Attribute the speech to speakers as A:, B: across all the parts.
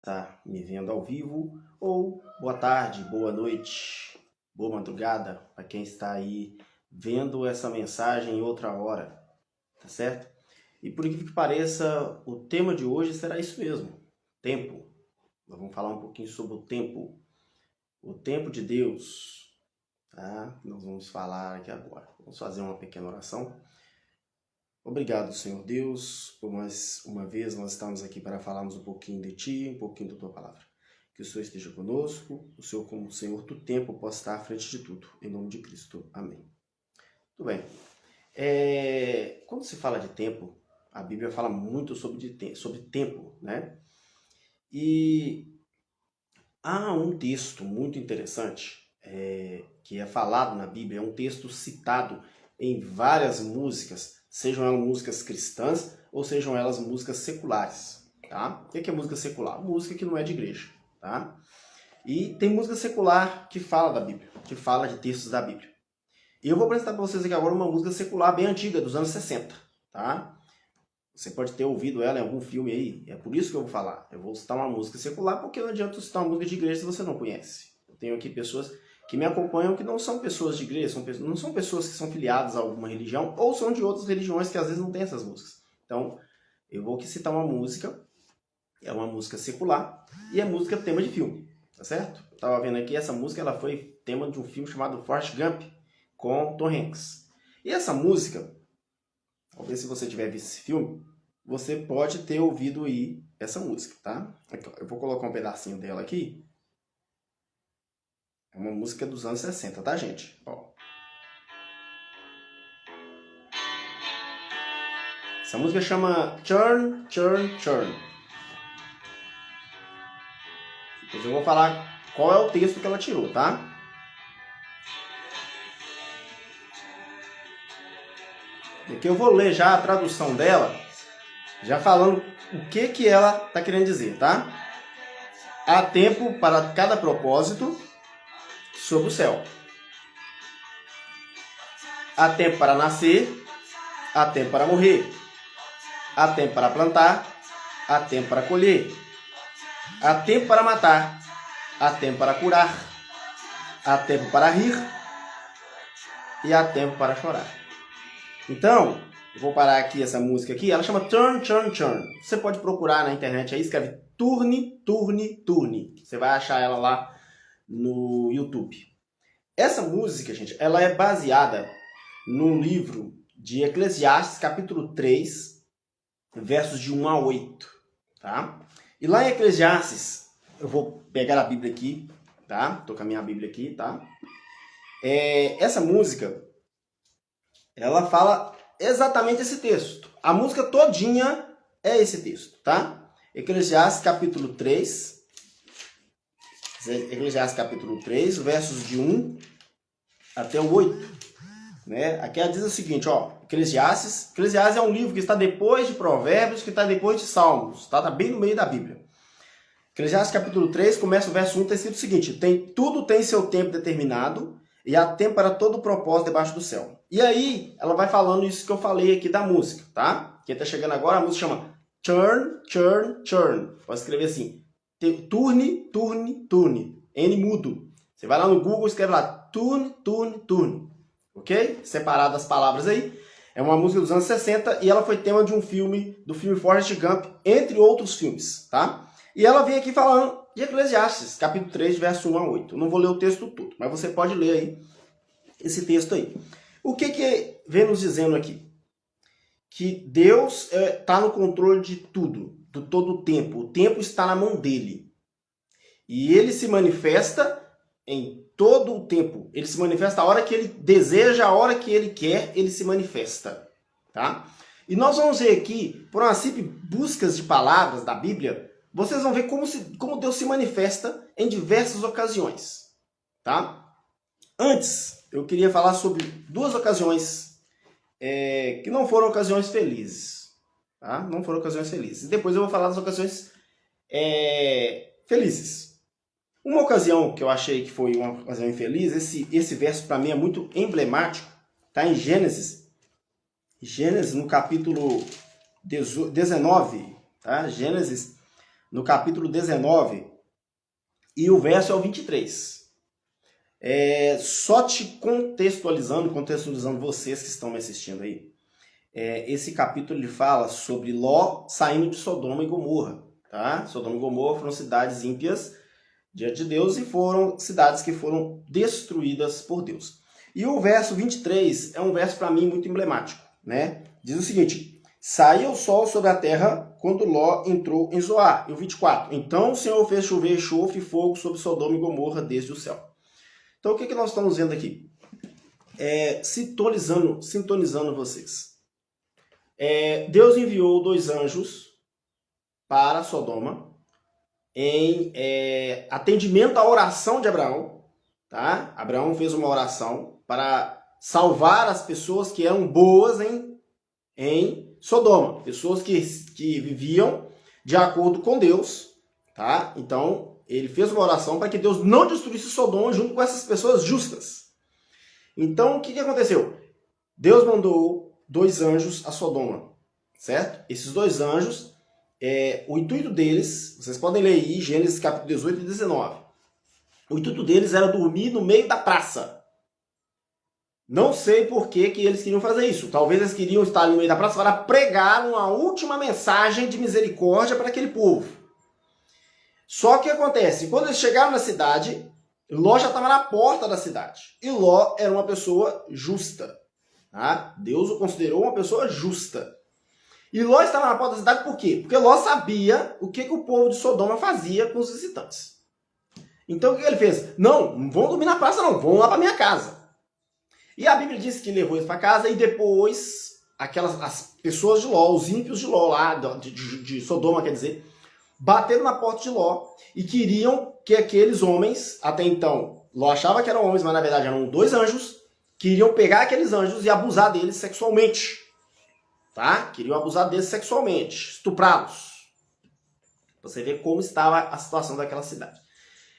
A: Está me vendo ao vivo, ou boa tarde, boa noite, boa madrugada para quem está aí vendo essa mensagem em outra hora, tá certo? E por incrível que pareça, o tema de hoje será isso mesmo, tempo. Nós vamos falar um pouquinho sobre o tempo de Deus, tá? Nós vamos falar aqui agora. Vamos fazer uma pequena oração. Obrigado, Senhor Deus, por mais uma vez nós estamos aqui para falarmos um pouquinho de Ti, um pouquinho da Tua Palavra. Que o Senhor esteja conosco, o Senhor como Senhor do tempo possa estar à frente de tudo. Em nome de Cristo. Amém. Tudo bem. Quando se fala de tempo, a Bíblia fala muito sobre tempo, né? E há um texto muito interessante que é falado na Bíblia, é um texto citado em várias músicas, sejam elas músicas cristãs ou sejam elas músicas seculares, tá? O que é música secular? Música que não é de igreja, tá? E tem música secular que fala da Bíblia, que fala de textos da Bíblia. E eu vou apresentar para vocês aqui agora uma música secular bem antiga, dos anos 60, tá? Você pode ter ouvido ela em algum filme aí, é por isso que eu vou falar. Eu vou citar uma música secular, porque não adianta citar uma música de igreja se você não conhece. Eu tenho aqui pessoas que me acompanham que não são pessoas de igreja, não são pessoas que são filiadas a alguma religião, ou são de outras religiões que às vezes não tem essas músicas. Então, eu vou aqui citar uma música, é uma música secular, e é música tema de filme, tá certo? Eu tava vendo aqui, essa música ela foi tema de um filme chamado Forrest Gump, com Tom Hanks. E essa música, talvez se você tiver visto esse filme, você pode ter ouvido aí essa música, tá? Eu vou colocar um pedacinho dela aqui. É uma música dos anos 60, tá, gente? Ó. Essa música chama Churn, Churn, Churn. Depois eu vou falar qual é o texto que ela tirou, tá? Aqui eu vou ler já a tradução dela, já falando o que ela está querendo dizer, tá? Há tempo para cada propósito sob o céu. Há tempo para nascer, há tempo para morrer. Há tempo para plantar, há tempo para colher. Há tempo para matar, há tempo para curar. Há tempo para rir e há tempo para chorar. Então, eu vou parar aqui essa música aqui, ela chama Turn, Turn, Turn. Você pode procurar na internet aí, escreve Turne, Turne, Turne. Você vai achar ela lá no YouTube. Essa música, gente, ela é baseada num livro de Eclesiastes, capítulo 3, versos de 1 a 8, tá? E lá em Eclesiastes, eu vou pegar a Bíblia aqui, tá? Tô com a minha Bíblia aqui, tá? Essa música, ela fala exatamente esse texto. A música todinha é esse texto, tá? Eclesiastes capítulo 3. Eclesiastes capítulo 3, versos de 1 até o 8. Né? Aqui ela diz o seguinte, ó. Eclesiastes é um livro que está depois de Provérbios, que está depois de Salmos. Tá bem no meio da Bíblia. Eclesiastes capítulo 3, começa o verso 1, está escrito o seguinte. Tudo tem seu tempo determinado, e há tempo para todo o propósito debaixo do céu. E aí, ela vai falando isso que eu falei aqui da música, tá? Quem tá chegando agora, a música chama Churn, Churn, Churn. Pode escrever assim. Turne, turne, turne. N mudo. Você vai lá no Google e escreve lá. Turne, turne, turne. Ok? Separado as palavras aí. É uma música dos anos 60 e ela foi tema de um filme, do filme Forrest Gump, entre outros filmes, tá? E ela vem aqui falando de Eclesiastes, capítulo 3, verso 1 a 8. Eu não vou ler o texto todo, mas você pode ler aí esse texto aí. O que vem nos dizendo aqui? Que Deus está no controle de tudo, de todo o tempo. O tempo está na mão dele. E ele se manifesta em todo o tempo. Ele se manifesta a hora que ele deseja, a hora que ele quer, ele se manifesta. Tá? E nós vamos ver aqui, por uma simples buscas de palavras da Bíblia, vocês vão ver como Deus se manifesta em diversas ocasiões. Tá? Antes, eu queria falar sobre duas ocasiões que não foram ocasiões felizes. Tá? Não foram ocasiões felizes. E depois eu vou falar das ocasiões felizes. Uma ocasião que eu achei que foi uma ocasião infeliz, esse verso para mim é muito emblemático, tá em Gênesis. Gênesis no capítulo 19, tá? Gênesis no capítulo 19, e o verso é o 23. Só te contextualizando vocês que estão me assistindo aí, esse capítulo ele fala sobre Ló saindo de Sodoma e Gomorra. Tá? Sodoma e Gomorra foram cidades ímpias diante de Deus e foram cidades que foram destruídas por Deus. E o verso 23 é um verso para mim muito emblemático, né? Diz o seguinte: saiu o sol sobre a terra quando Ló entrou em Zoar. E o 24: então o Senhor fez chover enxofre e fogo sobre Sodoma e Gomorra desde o céu. Então o que nós estamos vendo aqui? Sintonizando vocês. Deus enviou 2 anjos para Sodoma em atendimento à oração de Abraão. Tá? Abraão fez uma oração para salvar as pessoas que eram boas em Sodoma, pessoas que viviam de acordo com Deus. Tá? Então, ele fez uma oração para que Deus não destruísse Sodoma junto com essas pessoas justas. Então, o que aconteceu? Deus mandou 2 anjos a Sodoma, certo? Esses 2 anjos, o intuito deles, vocês podem ler aí, Gênesis capítulo 18 e 19. O intuito deles era dormir no meio da praça. Não sei por que eles queriam fazer isso. Talvez eles queriam estar no meio da praça para pregar uma última mensagem de misericórdia para aquele povo. Só que acontece, quando eles chegaram na cidade, Ló já estava na porta da cidade. E Ló era uma pessoa justa. Tá? Deus o considerou uma pessoa justa. E Ló estava na porta da cidade por quê? Porque Ló sabia o que o povo de Sodoma fazia com os visitantes. Então o que ele fez? Não vão dormir na praça não, vão lá para minha casa. E a Bíblia diz que levou eles para casa e depois as pessoas de Ló, os ímpios de Ló lá, de Sodoma quer dizer, bateram na porta de Ló e queriam que aqueles homens, até então, Ló achava que eram homens, mas na verdade eram 2 anjos, queriam pegar aqueles anjos e abusar deles sexualmente. Tá? Queriam abusar deles sexualmente, estuprá-los. Você vê como estava a situação daquela cidade.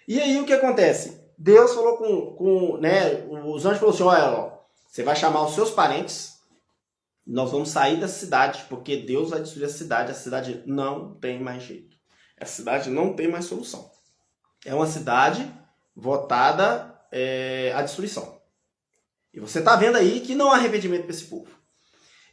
A: E aí o que acontece? Deus falou os anjos falaram assim, olha, você vai chamar os seus parentes, nós vamos sair dessa cidade, porque Deus vai destruir a cidade não tem mais jeito. A cidade não tem mais solução. É uma cidade votada à destruição. E você está vendo aí que não há arrependimento para esse povo.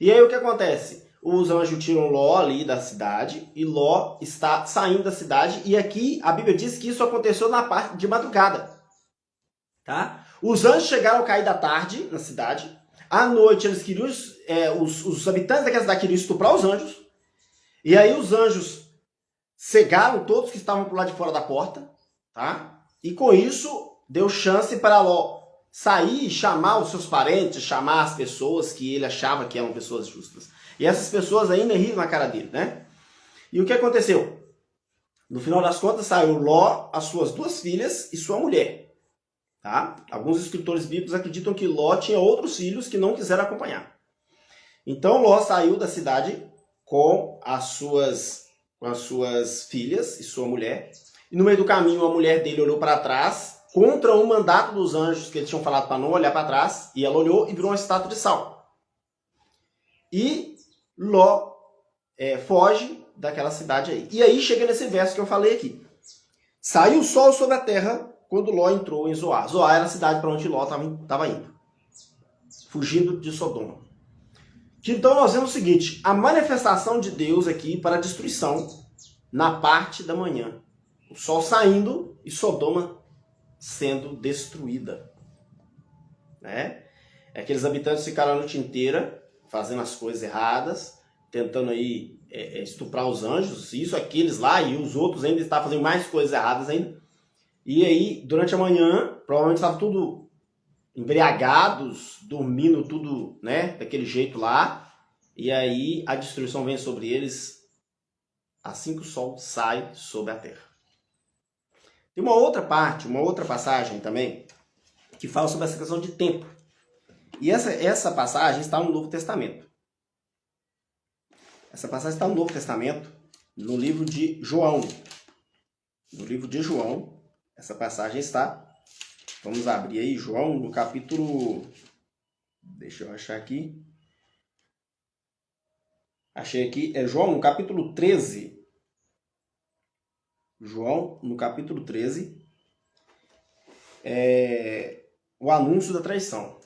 A: E aí o que acontece? Os anjos tiram Ló ali da cidade e Ló está saindo da cidade. E aqui a Bíblia diz que isso aconteceu na parte de madrugada. Tá? Os anjos chegaram a cair da tarde na cidade. À noite eles queriam, os habitantes daquela cidade queriam estuprar os anjos. E aí os anjos cegaram todos que estavam por lá de fora da porta. Tá? E com isso deu chance para Ló sair e chamar os seus parentes, chamar as pessoas que ele achava que eram pessoas justas. E essas pessoas ainda riram na cara dele, né? E o que aconteceu? No final das contas, saiu Ló, as suas 2 filhas e sua mulher. Tá? Alguns escritores bíblicos acreditam que Ló tinha outros filhos que não quiseram acompanhar. Então Ló saiu da cidade com as suas filhas e sua mulher. E no meio do caminho, a mulher dele olhou para trás contra o mandato dos anjos que eles tinham falado para não olhar para trás, e ela olhou e virou uma estátua de sal. E Ló foge daquela cidade aí. E aí chega nesse verso que eu falei aqui. Saiu o sol sobre a terra quando Ló entrou em Zoar. Zoar era a cidade para onde Ló estava indo, fugindo de Sodoma. Então nós vemos o seguinte, a manifestação de Deus aqui para a destruição na parte da manhã. O sol saindo e Sodoma sendo destruída. Né? Aqueles habitantes ficaram a noite inteira fazendo as coisas erradas, tentando aí estuprar os anjos, isso, aqueles lá, e os outros ainda estavam fazendo mais coisas erradas ainda. E aí, durante a manhã, provavelmente estavam tudo embriagados, dormindo tudo, né, daquele jeito lá. E aí a destruição vem sobre eles assim que o sol sai sobre a terra. Tem uma outra passagem também, que fala sobre essa questão de tempo. E essa passagem está no Novo Testamento. Essa passagem está no Novo Testamento, no livro de João. No livro de João, essa passagem está. Vamos abrir aí, João, no capítulo... Deixa eu achar aqui. Achei aqui, João, no capítulo 13. João, no capítulo 13, o anúncio da traição.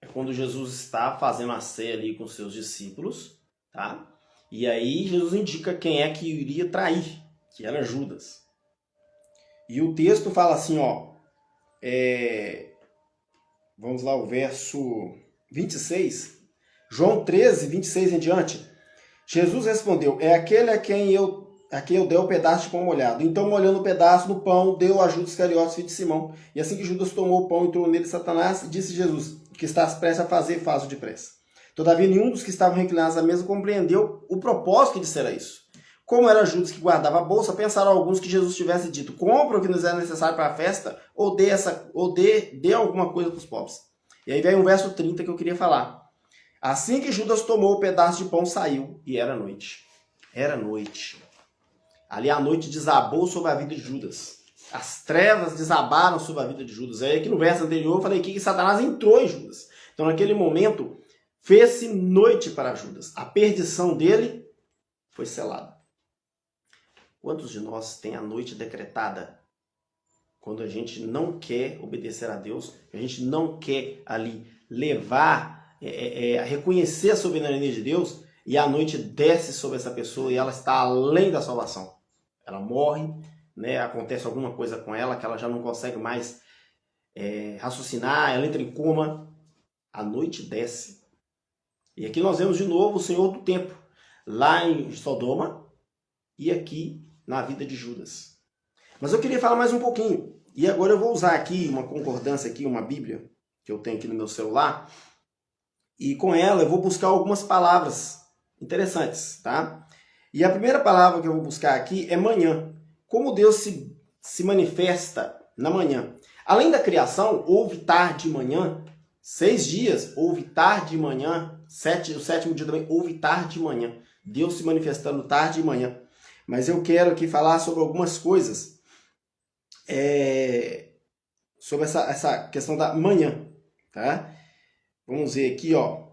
A: É quando Jesus está fazendo a ceia ali com seus discípulos, tá? E aí Jesus indica quem é que iria trair, que era Judas. E o texto fala assim, ó, vamos lá, o verso 26, João 13, 26 em diante. Jesus respondeu, é aquele a quem eu dei o pedaço de pão molhado. Então, molhando o pedaço no pão, deu a Judas Iscariotes, filho de Simão. E assim que Judas tomou o pão, entrou nele Satanás e disse Jesus, o que estás prestes a fazer, faz-o depressa. Todavia, nenhum dos que estavam reclinados à mesa compreendeu o propósito que dissera isso. Como era Judas que guardava a bolsa, pensaram alguns que Jesus tivesse dito, compra o que nos é necessário para a festa, ou dê alguma coisa para os pobres. E aí vem o verso 30 que eu queria falar. Assim que Judas tomou o pedaço de pão, saiu, e era noite. Era noite. Ali a noite desabou sobre a vida de Judas. As trevas desabaram sobre a vida de Judas. Aí aqui no verso anterior eu falei que Satanás entrou em Judas. Então naquele momento fez-se noite para Judas. A perdição dele foi selada. Quantos de nós tem a noite decretada? Quando a gente não quer obedecer a Deus, a gente não quer ali levar, reconhecer a soberania de Deus, e a noite desce sobre essa pessoa e ela está além da salvação. Ela morre, né? Acontece alguma coisa com ela que ela já não consegue mais raciocinar, ela entra em coma. A noite desce. E aqui nós vemos de novo o Senhor do tempo, lá em Sodoma e aqui na vida de Judas. Mas eu queria falar mais um pouquinho. E agora eu vou usar aqui uma concordância, aqui, uma Bíblia, que eu tenho aqui no meu celular. E com ela eu vou buscar algumas palavras interessantes, tá? E a primeira palavra que eu vou buscar aqui é manhã. Como Deus se manifesta na manhã. Além da criação, houve tarde e manhã. 6 dias, houve tarde e manhã. O sétimo dia também, houve tarde e manhã. Deus se manifestando tarde e manhã. Mas eu quero aqui falar sobre algumas coisas. Sobre essa questão da manhã. Tá? Vamos ver aqui, ó.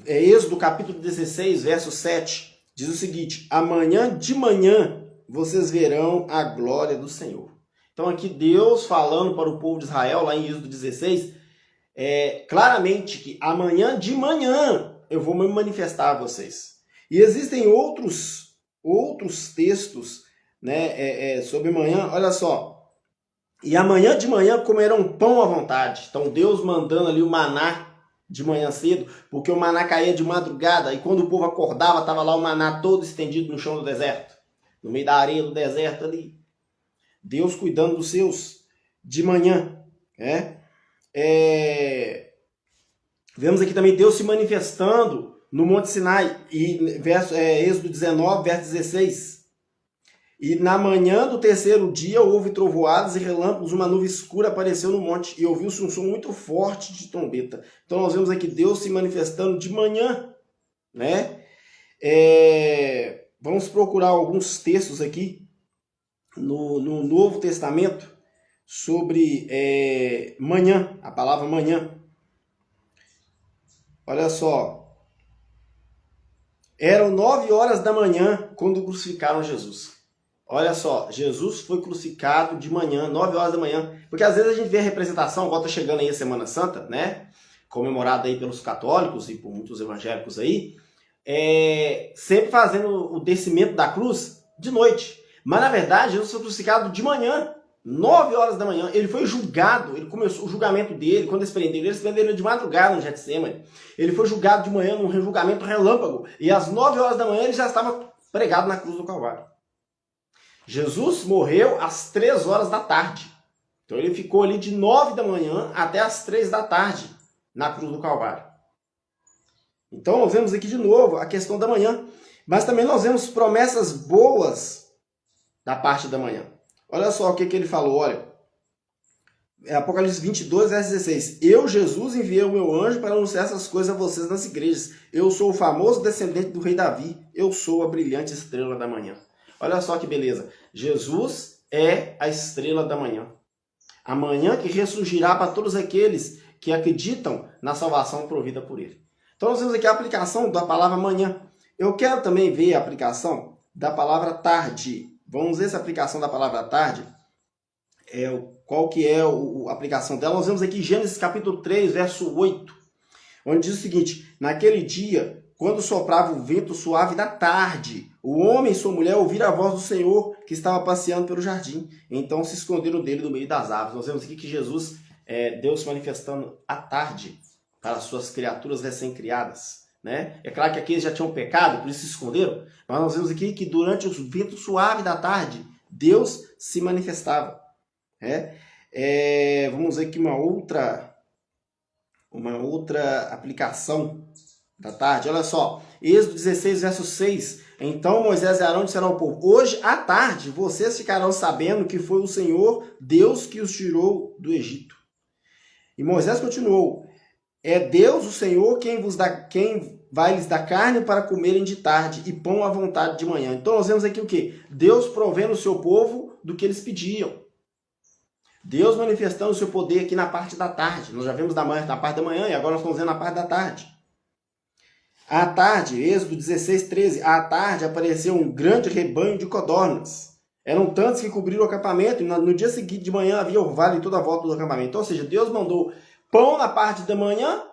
A: Êxodo capítulo 16, verso 7, diz o seguinte, amanhã de manhã vocês verão a glória do Senhor. Então aqui Deus falando para o povo de Israel, lá em Êxodo 16, claramente que amanhã de manhã eu vou me manifestar a vocês. E existem outros textos, né, sobre manhã, olha só. E amanhã de manhã comerão pão à vontade. Então Deus mandando ali o maná de manhã cedo, porque o maná caía de madrugada, e quando o povo acordava, estava lá o maná todo estendido no chão do deserto, no meio da areia do deserto ali. Deus cuidando dos seus de manhã. Vemos aqui também Deus se manifestando no Monte Sinai, e Êxodo 19, verso 16. E na manhã do terceiro dia houve trovoadas e relâmpagos, uma nuvem escura apareceu no monte e ouviu-se um som muito forte de trombeta. Então nós vemos aqui Deus se manifestando de manhã, né? Vamos procurar alguns textos aqui no Novo Testamento sobre manhã, a palavra manhã. Olha só, eram 9 horas da manhã quando crucificaram Jesus. Olha só, Jesus foi crucificado de manhã, 9 horas da manhã, porque às vezes a gente vê a representação, igual tá chegando aí a Semana Santa, né, comemorada aí pelos católicos e por muitos evangélicos aí, sempre fazendo o descimento da cruz de noite. Mas na verdade, Jesus foi crucificado de manhã, 9 horas da manhã. Ele foi julgado, ele começou o julgamento dele, quando eles prenderam ele de madrugada no Getsemane. Ele foi julgado de manhã num julgamento relâmpago, e às 9 horas da manhã ele já estava pregado na cruz do Calvário. Jesus morreu às 3 horas da tarde. Então ele ficou ali de 9 da manhã até às 3 da tarde na cruz do Calvário. Então nós vemos aqui de novo a questão da manhã. Mas também nós vemos promessas boas da parte da manhã. Olha só o que ele falou, olha. Apocalipse 22, verso 16. Eu, Jesus, enviei o meu anjo para anunciar essas coisas a vocês nas igrejas. Eu sou o famoso descendente do rei Davi. Eu sou a brilhante estrela da manhã. Olha só que beleza. Jesus é a estrela da manhã. A manhã que ressurgirá para todos aqueles que acreditam na salvação provida por ele. Então nós temos aqui a aplicação da palavra manhã. Eu quero também ver a aplicação da palavra tarde. Vamos ver essa aplicação da palavra à tarde. Qual que é a aplicação dela? Nós vemos aqui Gênesis capítulo 3, verso 8, onde diz o seguinte: naquele dia, quando soprava o vento suave da tarde, o homem e sua mulher ouviram a voz do Senhor que estava passeando pelo jardim. Então se esconderam dele no meio das árvores. Nós vemos aqui que Jesus, Deus se manifestando à tarde para as suas criaturas recém-criadas. Né? É claro que aqueles já tinham pecado, por isso se esconderam, mas nós vemos aqui que durante o vento suave da tarde, Deus se manifestava. Vamos ver aqui uma outra aplicação da tarde. Olha só, Êxodo 16, verso 6. Então Moisés e Arão disseram ao povo: hoje à tarde vocês ficarão sabendo que foi o Senhor Deus que os tirou do Egito. E Moisés continuou: é Deus, o Senhor, quem vai lhes dar carne para comerem de tarde e pão à vontade de manhã. Então nós vemos aqui o quê? Deus provendo o seu povo do que eles pediam. Deus manifestando o seu poder aqui na parte da tarde. Nós já vimos na parte da manhã e agora nós estamos vendo na parte da tarde. À tarde, Êxodo 16, 13. À tarde apareceu um grande rebanho de codornas. Eram tantos que cobriram o acampamento e no dia seguinte de manhã havia orvalho em toda a volta do acampamento. Ou seja, Deus mandou pão na parte da manhã,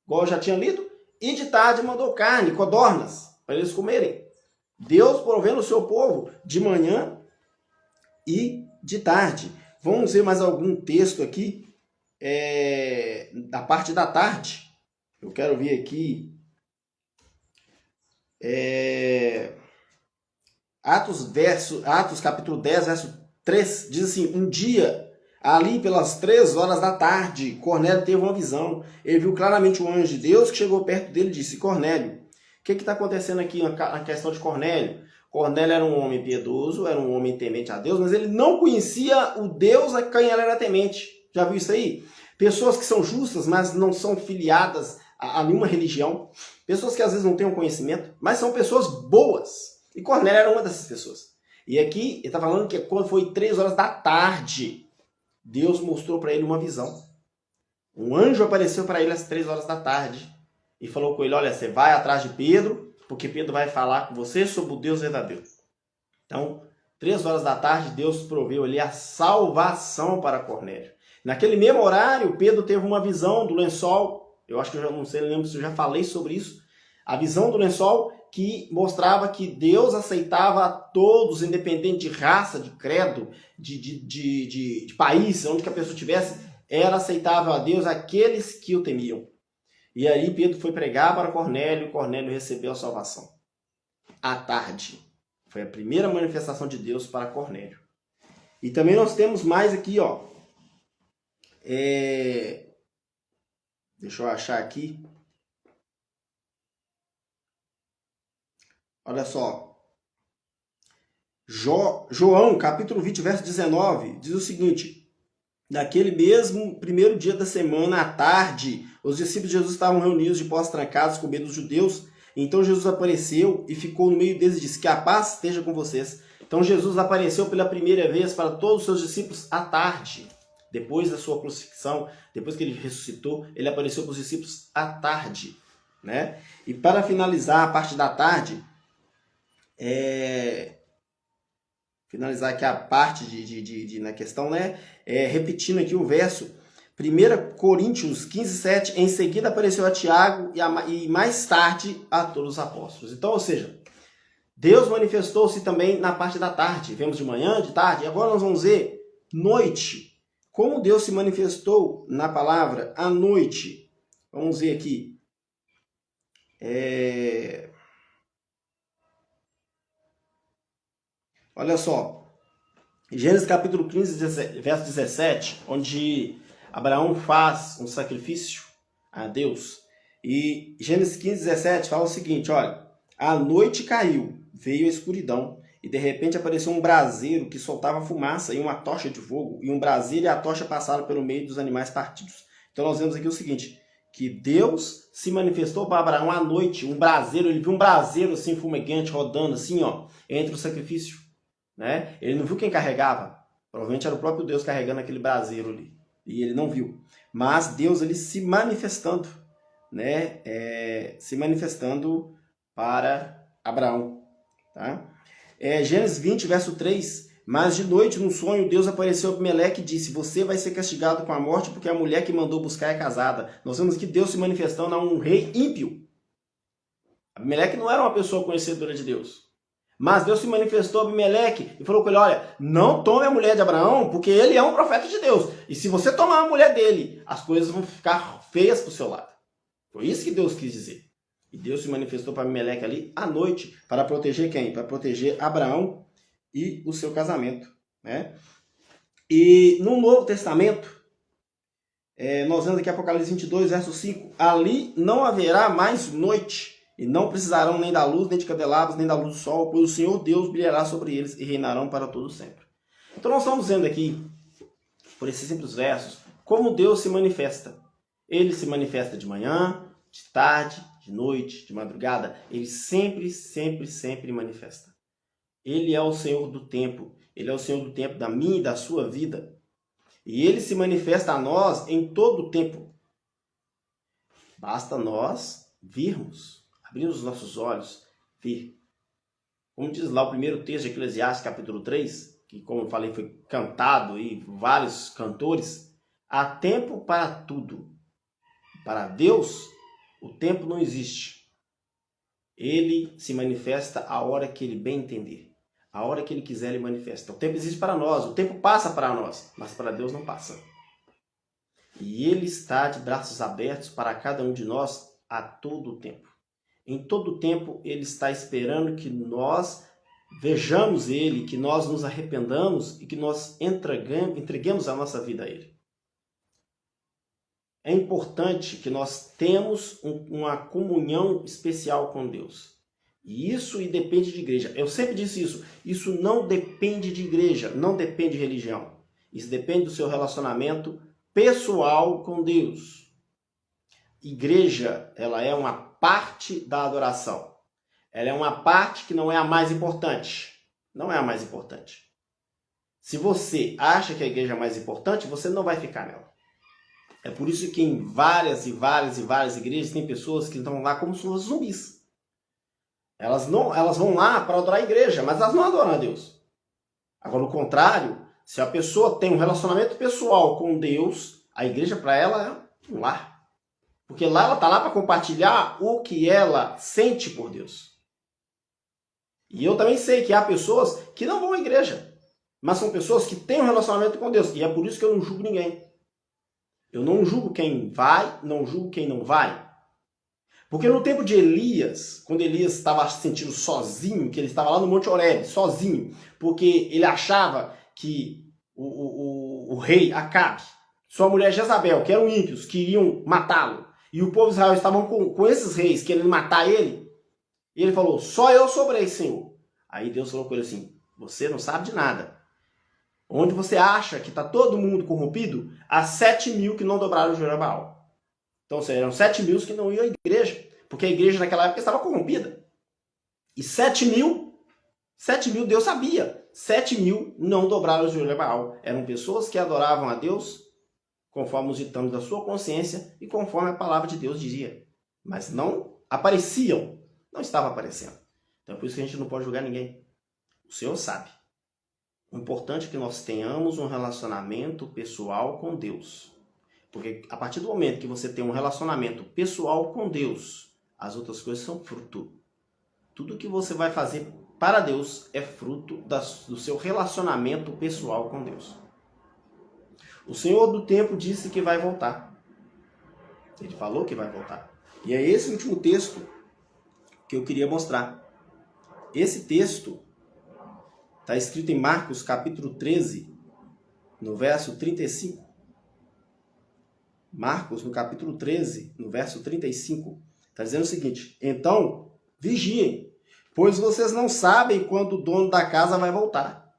A: igual eu já tinha lido, e de tarde mandou carne, codornas, para eles comerem. Deus provendo o seu povo de manhã e de tarde. Vamos ver mais algum texto aqui da parte da tarde. Eu quero ver aqui. Atos capítulo 10, verso 3, diz assim: um dia, ali pelas 3 horas da tarde, Cornélio teve uma visão. Ele viu claramente um anjo de Deus que chegou perto dele e disse: Cornélio. O que está acontecendo aqui na questão de Cornélio? Cornélio era um homem piedoso, era um homem temente a Deus, mas ele não conhecia o Deus a quem ele era temente. Já viu isso aí? Pessoas que são justas, mas não são filiadas a nenhuma religião. Pessoas que às vezes não têm um conhecimento, mas são pessoas boas. E Cornélio era uma dessas pessoas. E aqui ele está falando que quando foi 3 horas da tarde, Deus mostrou para ele uma visão. Um anjo apareceu para ele às 3 horas da tarde e falou com ele: olha, você vai atrás de Pedro, porque Pedro vai falar com você sobre o Deus verdadeiro. Então, 3 horas da tarde, Deus proveu ali a salvação para Cornélio. Naquele mesmo horário, Pedro teve uma visão do lençol. Eu acho que eu já não sei, lembro se eu já falei sobre isso. A visão do lençol que mostrava que Deus aceitava a todos, independente de raça, de credo, de país, onde que a pessoa estivesse, era aceitável a Deus aqueles que o temiam. E aí Pedro foi pregar para Cornélio, e Cornélio recebeu a salvação. À tarde. Foi a primeira manifestação de Deus para Cornélio. E também nós temos mais aqui, ó. Deixa eu achar aqui. Olha só. João, capítulo 20, verso 19, diz o seguinte: naquele mesmo primeiro dia da semana, à tarde, os discípulos de Jesus estavam reunidos de portas trancadas com medo dos judeus. Então Jesus apareceu e ficou no meio deles e disse: que a paz esteja com vocês. Então Jesus apareceu pela primeira vez para todos os seus discípulos à tarde. Depois da sua crucifixão, depois que ele ressuscitou, ele apareceu para os discípulos à tarde. Né? E para finalizar a parte da tarde, finalizar aqui a parte na questão, né? Repetindo aqui o verso, 1 Coríntios 15, 7, em seguida apareceu a Tiago e mais tarde a todos os apóstolos. Então, ou seja, Deus manifestou-se também na parte da tarde. Vemos de manhã, de tarde, e agora nós vamos ver noite. Como Deus se manifestou na palavra à noite. Vamos ver aqui. Olha só, Gênesis capítulo 15, verso 17, onde Abraão faz um sacrifício a Deus. E Gênesis 15, 17 fala o seguinte: olha, a noite caiu, veio a escuridão, e de repente apareceu um braseiro que soltava fumaça e uma tocha de fogo, e um braseiro e a tocha passaram pelo meio dos animais partidos. Então nós vemos aqui o seguinte, que Deus se manifestou para Abraão à noite, um braseiro, ele viu um braseiro assim fumegante rodando assim, ó, entre o sacrifício. Né? Ele não viu quem carregava. Provavelmente era o próprio Deus carregando aquele braseiro ali. E ele não viu. Mas Deus ele se manifestando. Né? Se manifestando para Abraão. Tá? Gênesis 20, verso 3. Mas de noite, num sonho, Deus apareceu a Abimeleque e disse: você vai ser castigado com a morte porque a mulher que mandou buscar é casada. Nós vemos que Deus se manifestando a um rei ímpio. Abimeleque não era uma pessoa conhecedora de Deus. Mas Deus se manifestou a Abimeleque e falou com ele: olha, não tome a mulher de Abraão, porque ele é um profeta de Deus. E se você tomar a mulher dele, as coisas vão ficar feias para o seu lado. Foi isso que Deus quis dizer. E Deus se manifestou para Abimeleque ali à noite para proteger quem? Para proteger Abraão e o seu casamento. Né? E no Novo Testamento, nós vemos aqui Apocalipse 22, verso 5. Ali não haverá mais noite. E não precisarão nem da luz, nem de candelabros, nem da luz do sol, pois o Senhor Deus brilhará sobre eles e reinarão para todo sempre. Então nós estamos vendo aqui, por esses simples versos, como Deus se manifesta. Ele se manifesta de manhã, de tarde, de noite, de madrugada. Ele sempre, sempre, sempre manifesta. Ele é o Senhor do tempo. Ele é o Senhor do tempo da minha e da sua vida. E ele se manifesta a nós em todo o tempo. Basta nós virmos. Abrimos os nossos olhos, vir. Como diz lá o primeiro texto de Eclesiastes, capítulo 3, que, como eu falei, foi cantado e vários cantores, há tempo para tudo. Para Deus, o tempo não existe. Ele se manifesta a hora que ele bem entender. A hora que ele quiser, ele manifesta. O tempo existe para nós, o tempo passa para nós, mas para Deus não passa. E ele está de braços abertos para cada um de nós a todo o tempo. Em todo o tempo, ele está esperando que nós vejamos ele, que nós nos arrependamos e que nós entreguemos a nossa vida a ele. É importante que nós temos uma comunhão especial com Deus. E isso depende de igreja. Eu sempre disse isso. Isso não depende de igreja, não depende de religião. Isso depende do seu relacionamento pessoal com Deus. Igreja, ela é uma parte da adoração. Ela é uma parte que não é a mais importante. Não é a mais importante. Se você acha que a igreja é mais importante, você não vai ficar nela. É por isso que em várias e várias e várias igrejas tem pessoas que estão lá como se fossem zumbis. Elas vão lá para adorar a igreja, mas elas não adoram a Deus. Agora, o contrário, se a pessoa tem um relacionamento pessoal com Deus, a igreja para ela é um lar. Porque lá ela está lá para compartilhar o que ela sente por Deus. E eu também sei que há pessoas que não vão à igreja, mas são pessoas que têm um relacionamento com Deus. E é por isso que eu não julgo ninguém. Eu não julgo quem vai, não julgo quem não vai. Porque no tempo de Elias, quando Elias estava se sentindo sozinho, que ele estava lá no Monte Horebe, sozinho, porque ele achava que o rei Acabe, sua mulher Jezabel, que eram ímpios, queriam matá-lo, e o povo de Israel estavam com esses reis querendo matar ele, e ele falou: só eu sobrei, Senhor. Aí Deus falou com ele assim: você não sabe de nada. Onde você acha que está todo mundo corrompido, há 7.000 que não dobraram o joelho a Baal. Então, eram 7.000 que não iam à igreja, porque a igreja naquela época estava corrompida. E 7.000 Deus sabia. 7.000 não dobraram o joelho a Baal. Eram pessoas que adoravam a Deus conforme os ditames da sua consciência e conforme a palavra de Deus dizia. Mas não apareciam, não estava aparecendo. Então é por isso que a gente não pode julgar ninguém. O Senhor sabe. O importante é que nós tenhamos um relacionamento pessoal com Deus. Porque a partir do momento que você tem um relacionamento pessoal com Deus, as outras coisas são fruto. Tudo que você vai fazer para Deus é fruto do seu relacionamento pessoal com Deus. O Senhor do tempo disse que vai voltar. Ele falou que vai voltar. E é esse último texto que eu queria mostrar. Esse texto está escrito em Marcos capítulo 13, no verso 35. Marcos, no capítulo 13, no verso 35, está dizendo o seguinte: então, vigiem, pois vocês não sabem quando o dono da casa vai voltar.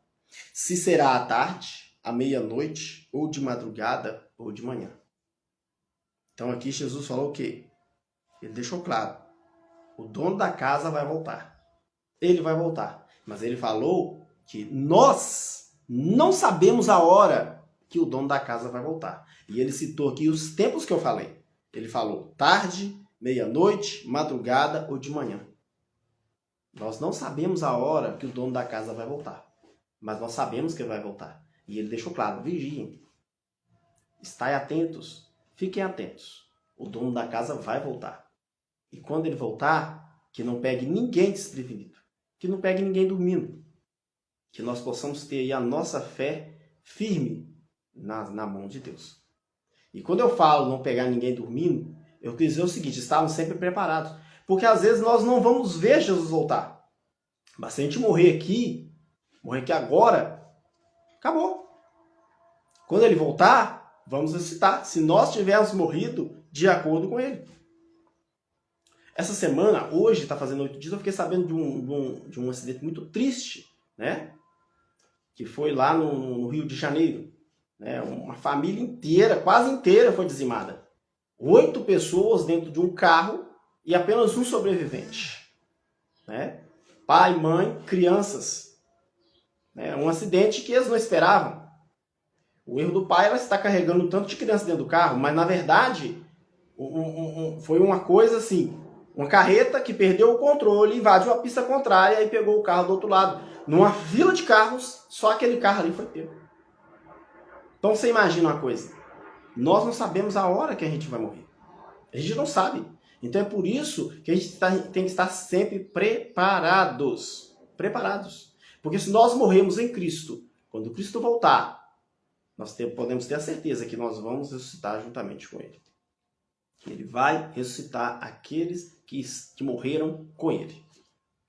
A: Se será à tarde, à meia-noite, ou de madrugada, ou de manhã. Então aqui Jesus falou o quê? Ele deixou claro: o dono da casa vai voltar. Ele vai voltar. Mas ele falou que nós não sabemos a hora que o dono da casa vai voltar. E ele citou aqui os tempos que eu falei. Ele falou tarde, meia-noite, madrugada ou de manhã. Nós não sabemos a hora que o dono da casa vai voltar, mas nós sabemos que ele vai voltar. E ele deixou claro, vigiem, estai atentos, fiquem atentos. O dono da casa vai voltar. E quando ele voltar, que não pegue ninguém desprevenido, que não pegue ninguém dormindo, que nós possamos ter aí a nossa fé firme na mão de Deus. E quando eu falo não pegar ninguém dormindo, eu quis dizer o seguinte, estavam sempre preparados. Porque às vezes nós não vamos ver Jesus voltar. Mas se a gente morrer aqui agora, acabou. Quando ele voltar, vamos ressuscitar. Se nós tivermos morrido de acordo com ele. Essa semana, hoje, está fazendo 8 dias, eu fiquei sabendo de um acidente muito triste, né? Que foi lá no Rio de Janeiro. Né? Uma família inteira, quase inteira, foi dizimada. 8 pessoas dentro de um carro e apenas um sobrevivente. Né? Pai, mãe, crianças. Né? Um acidente que eles não esperavam. O erro do pai era estar carregando um tanto de criança dentro do carro, mas na verdade foi uma coisa assim, uma carreta que perdeu o controle, invadiu a pista contrária e pegou o carro do outro lado. Numa fila de carros, só aquele carro ali foi pego. Então você imagina uma coisa, nós não sabemos a hora que a gente vai morrer. A gente não sabe. Então é por isso que a gente tem que estar sempre preparados. Preparados. Porque se nós morremos em Cristo, quando Cristo voltar, nós podemos ter a certeza que nós vamos ressuscitar juntamente com Ele. Que Ele vai ressuscitar aqueles que morreram com Ele.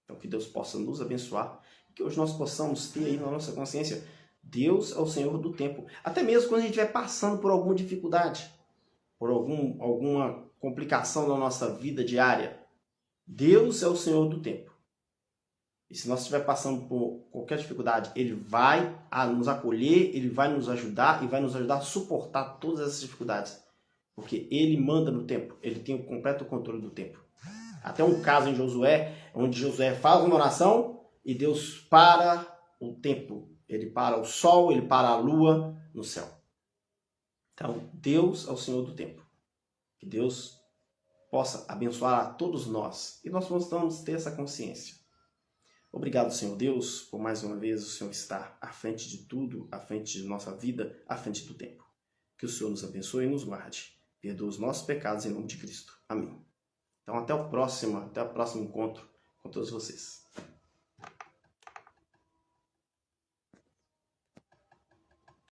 A: Então que Deus possa nos abençoar e que hoje nós possamos ter aí na nossa consciência, Deus é o Senhor do tempo. Até mesmo quando a gente estiver passando por alguma dificuldade, por alguma complicação na nossa vida diária, Deus é o Senhor do tempo. E se nós estiver passando por qualquer dificuldade, Ele vai nos acolher, Ele vai nos ajudar e vai nos ajudar a suportar todas essas dificuldades. Porque Ele manda no tempo, Ele tem o completo controle do tempo. Até um caso em Josué, onde Josué faz uma oração e Deus para o tempo. Ele para o sol, Ele para a lua no céu. Então, Deus é o Senhor do tempo. Que Deus possa abençoar a todos nós e nós possamos ter essa consciência. Obrigado, Senhor Deus, por mais uma vez o Senhor estar à frente de tudo, à frente de nossa vida, à frente do tempo. Que o Senhor nos abençoe e nos guarde. Perdoa os nossos pecados em nome de Cristo. Amém. Então até o próximo encontro com todos vocês.